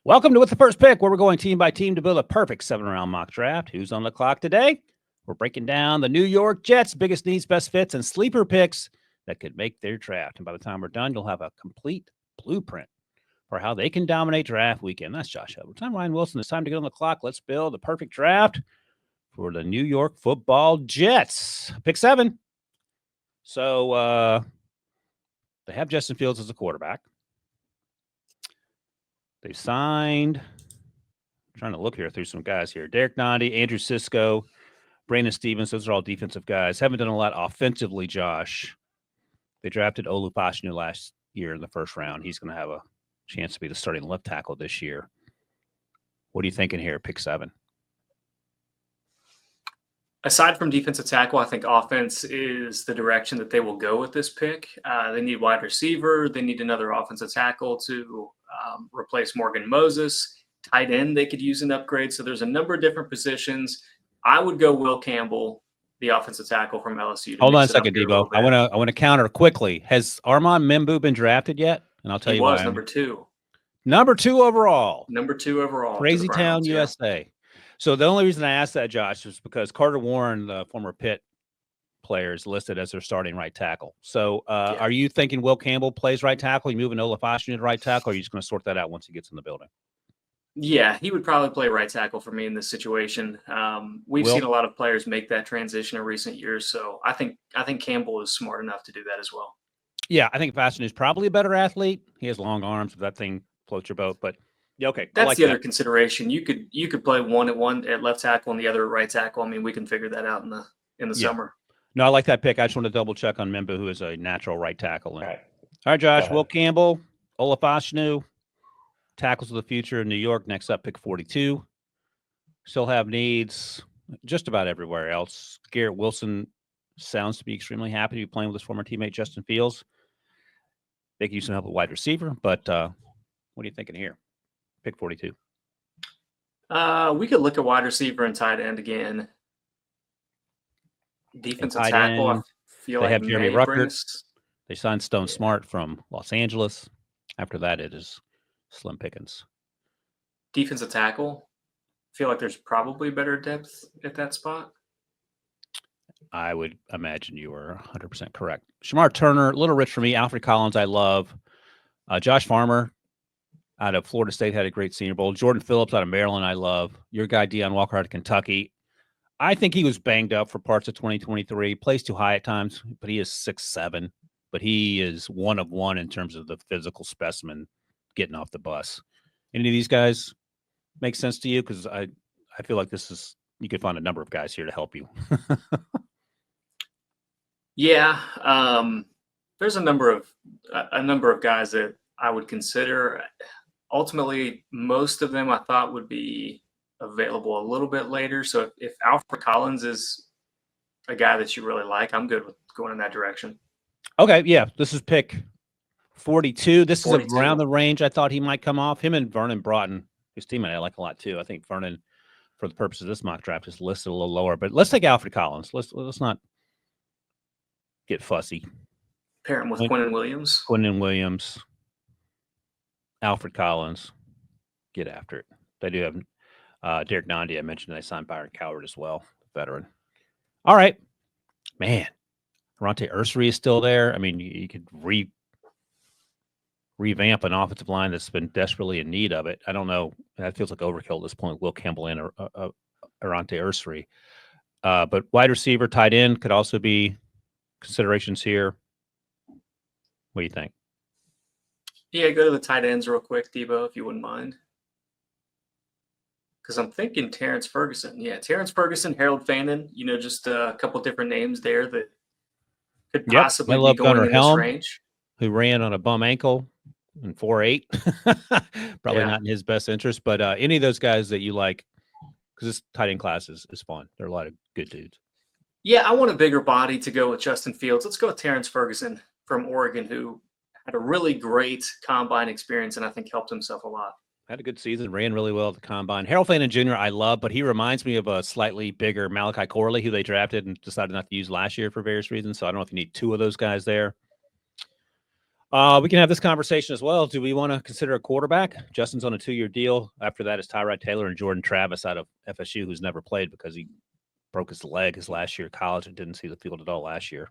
Welcome to With the First Pick, where we're going team by team to build a perfect 7-round mock draft. Who's on the clock today? We're breaking down the New York Jets' biggest needs, best fits, and sleeper picks that could make their draft. And by the time we're done, you'll have a complete blueprint for how they can dominate draft weekend. That's Josh Edwards. I'm Ryan Wilson. It's time to get on the clock. Let's build the perfect draft for the New York Football Jets. Pick 7. So they have Justin Fields as a quarterback. They signed, I'm trying to look here through some guys here. Derek Nandi, Andrew Sisko, Brandon Stevens. Those are all defensive guys. Haven't done a lot offensively, Josh. They drafted Olu Pashnu last year in the first round. He's going to have a chance to be the starting left tackle this year. What are you thinking here, pick 7? Aside from defensive tackle, I think offense is the direction that they will go with this pick. They need wide receiver. They need another offensive tackle to replace Morgan Moses. Tight end, they could use an upgrade. So there's a number of different positions. I would go Will Campbell, the offensive tackle from LSU. Hold on a second, Debo. I want to counter quickly. Has Armand Membu been drafted yet? And I'll tell you why. He was number 2. Number 2 overall. Number 2 overall. Crazy Town, USA. So the only reason I asked that, Josh, was because Carter Warren, the former Pitt player, is listed as their starting right tackle. So are you thinking Will Campbell plays right tackle? You moving Olaf Ashton to right tackle, or are you just going to sort that out once he gets in the building? Yeah, he would probably play right tackle for me in this situation. We've seen a lot of players make that transition in recent years, so I think Campbell is smart enough to do that as well. Yeah, I think Ashton is probably a better athlete. He has long arms if that thing floats your boat, but yeah, okay. That's the other consideration. You could play one at left tackle and the other at right tackle. I mean, we can figure that out in the summer. No, I like that pick. I just want to double check on Membu, who is a natural right tackle. All right, Josh. Will Campbell, Olaf Ashnu, tackles of the future in New York. Next up, pick 42. Still have needs just about everywhere else. Garrett Wilson sounds to be extremely happy to be playing with his former teammate Justin Fields. They could use some help with wide receiver, but what are you thinking here? Pick 42. We could look at wide receiver and tight end again. Defensive tackle, I feel they like have Jeremy Ruckert. They signed Stone Smart from Los Angeles. After that, it is slim pickings. Defensive tackle, I feel like there's probably better depth at that spot. I would imagine you are 100% correct. Shamar Turner, a little rich for me. Alfred Collins, I love. Josh Farmer out of Florida State had a great Senior Bowl. Jordan Phillips out of Maryland, I love. Your guy, Deion Walker out of Kentucky. I think he was banged up for parts of 2023. Plays too high at times, but he is 6'7". But he is one of one in terms of the physical specimen getting off the bus. Any of these guys make sense to you? Because I feel like you could find a number of guys here to help you. Yeah, there's a number of guys that I would consider. Ultimately, most of them I thought would be available a little bit later. So if Alfred Collins is a guy that you really like, I'm good with going in that direction. Okay, yeah, this is pick 42. This is around the range I thought he might come off. Him and Vernon Broughton, his teammate, I like a lot too. I think Vernon, for the purpose of this mock draft, is listed a little lower. But let's take Alfred Collins. Let's not get fussy. Pair him with Quinnen Williams. Quinnen Williams. Alfred Collins, get after it. They do have Derek Nandi. I mentioned they signed Byron Coward as well, veteran. All right, man. Ronte Ursery is still there. I mean, you could revamp an offensive line that's been desperately in need of it. I don't know. That feels like overkill at this point. Will Campbell and Ronte Ursery. But wide receiver, tight end could also be considerations here. What do you think? Yeah, go to the tight ends real quick, Debo, if you wouldn't mind. Because I'm thinking Terrence Ferguson. Yeah, Terrence Ferguson, Harold Fannin, just a couple different names there that could possibly be going in this range. Who ran on a bum ankle in 4.8. Probably not in his best interest, but any of those guys that you like, because this tight end class is fun. There are a lot of good dudes. Yeah, I want a bigger body to go with Justin Fields. Let's go with Terrence Ferguson from Oregon, who had a really great combine experience and I think helped himself a lot. Had a good season, ran really well at the combine. Harold Fannin Jr. I love, but he reminds me of a slightly bigger Malachi Corley, who they drafted and decided not to use last year for various reasons. So I don't know if you need two of those guys there. We can have this conversation as well. Do we want to consider a quarterback? Justin's on a 2-year deal. After that is Tyrod Taylor and Jordan Travis out of FSU, who's never played because he broke his leg his last year of college and didn't see the field at all last year.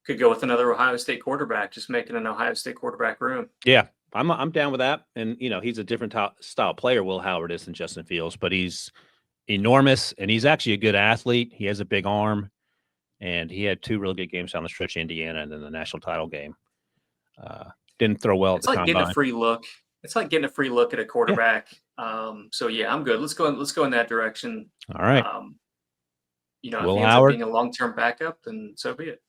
Could go with another Ohio State quarterback, just making an Ohio State quarterback room. Yeah, I'm down with that. And, he's a different style player, Will Howard is, than Justin Fields, but he's enormous, and he's actually a good athlete. He has a big arm, and he had 2 really good games down the stretch, Indiana, and then the national title game. Didn't throw well at the It's like getting combine. a free look. It's like getting a free look at a quarterback. So yeah, I'm good. Let's go in that direction. All right. If Will he ends Howard. up being a long-term backup, then so be it.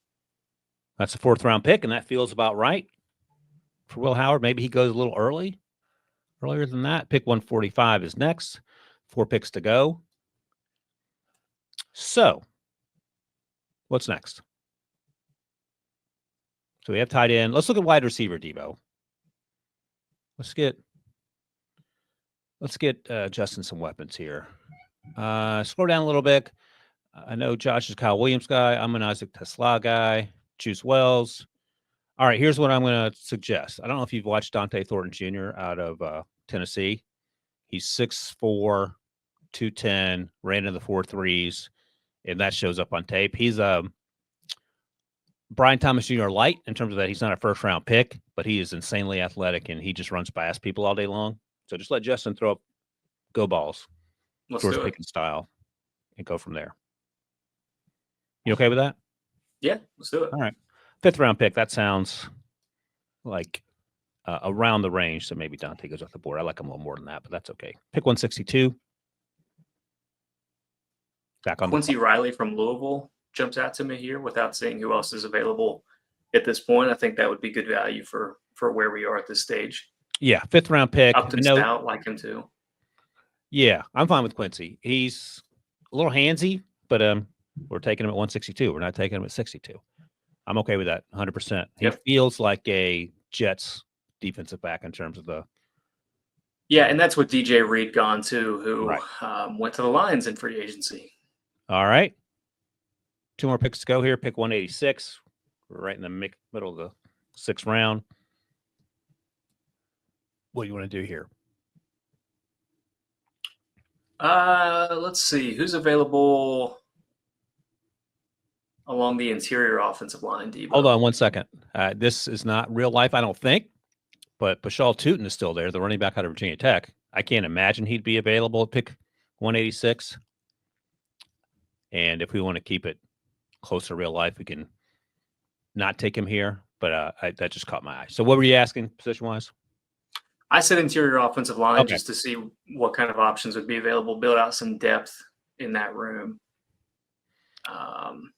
That's a 4th-round pick, and that feels about right for Will Howard. Maybe he goes a little earlier than that. Pick 145 is next. 4 picks to go. So, what's next? So we have tight end. Let's look at wide receiver, Debo. Let's get Justin some weapons here. Scroll down a little bit. I know Josh is Kyle Williams guy. I'm an Isaac Tesla guy. Juice Wells. All right, here's what I'm going to suggest. I don't know if you've watched Dante Thornton Jr. out of Tennessee. He's 6'4", 210, ran in the 4.3s, and that shows up on tape. He's Brian Thomas Jr. light in terms of that. He's not a first-round pick, but he is insanely athletic, and he just runs past people all day long. So just let Justin throw up go balls, George Pickens style, and go from there. You okay with that? Yeah, let's do it. All right. 5th-round pick. That sounds like around the range, so maybe Dante goes off the board. I like him a little more than that, but that's okay. Pick 162. Back on Quincy Riley from Louisville jumps out to me here without seeing who else is available at this point. I think that would be good value for where we are at this stage. Yeah, 5th-round pick. Upton Stout, like him too. Yeah, I'm fine with Quincy. He's a little handsy, but we're taking him at 162. We're not taking him at 62. I'm okay with that 100%. He feels like a Jets defensive back in terms of the. Yeah, and that's what DJ Reed gone to, who went to the Lions in free agency. All right. 2 more picks to go here. Pick 186. We're right in the middle of the 6th round. What do you want to do here? Let's see. Who's available along the interior offensive line, Debo? Hold on 1 second. This is not real life, I don't think, but Bashal Tootin is still there, the running back out of Virginia Tech. I can't imagine he'd be available at pick 186. And if we want to keep it close to real life, we can not take him here, but that just caught my eye. So what were you asking position-wise? I said interior offensive line just to see what kind of options would be available, build out some depth in that room.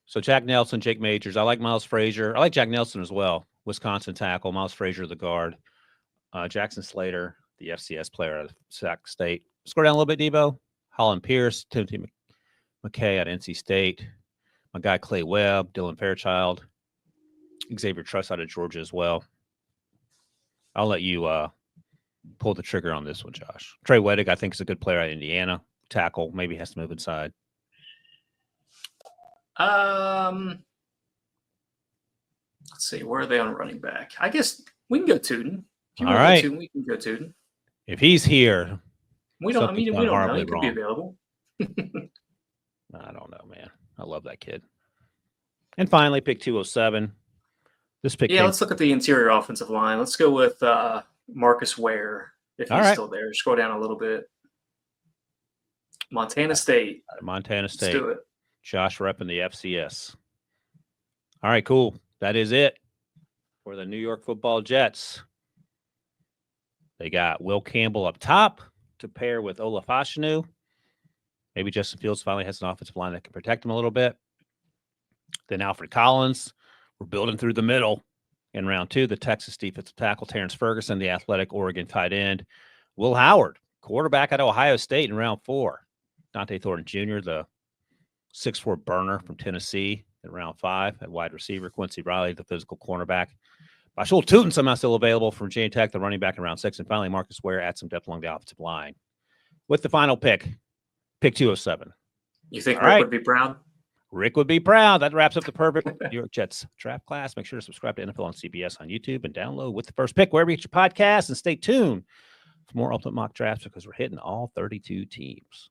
So Jack Nelson, Jake Majors. I like Miles Frazier. I like Jack Nelson as well. Wisconsin tackle. Miles Frazier, the guard. Jackson Slater, the FCS player out of Sac State. Scroll down a little bit, Debo. Holland Pierce, Timothy McKay at NC State. My guy Clay Webb, Dylan Fairchild. Xavier Truss out of Georgia as well. I'll let you pull the trigger on this one, Josh. Trey Weddick, I think, is a good player at Indiana. Tackle, maybe has to move inside. Let's see. Where are they on running back? I guess we can go Tootin. All right. We can go Tootin. If he's here, we don't know. He could be available. I don't know, man. I love that kid. And finally, pick 207. This pick. Yeah, let's look at the interior offensive line. Let's go with Marcus Ware, if he's still there. Scroll down a little bit. Montana State. Montana State. Let's do it. Josh repping the FCS. All right, cool. That is it for the New York Football Jets. They got Will Campbell up top to pair with Olaf Ashanu. Maybe Justin Fields finally has an offensive line that can protect him a little bit. Then Alfred Collins. We're building through the middle. In round 2, the Texas defensive tackle, Terrence Ferguson, the athletic Oregon tight end. Will Howard, quarterback at Ohio State in round 4. Dante Thornton Jr., the 6'4" burner from Tennessee in round 5 at wide receiver. Quincy Riley, the physical cornerback. Bashal Tootin somehow still available from Virginia Tech, the running back in round 6. And finally, Marcus Ware adds some depth along the offensive line. With the final pick 207. You think Rick would be proud? Rick would be proud. That wraps up the perfect New York Jets draft class. Make sure to subscribe to NFL on CBS on YouTube and download With the First Pick wherever you get your podcasts. And stay tuned for more Ultimate Mock Drafts because we're hitting all 32 teams.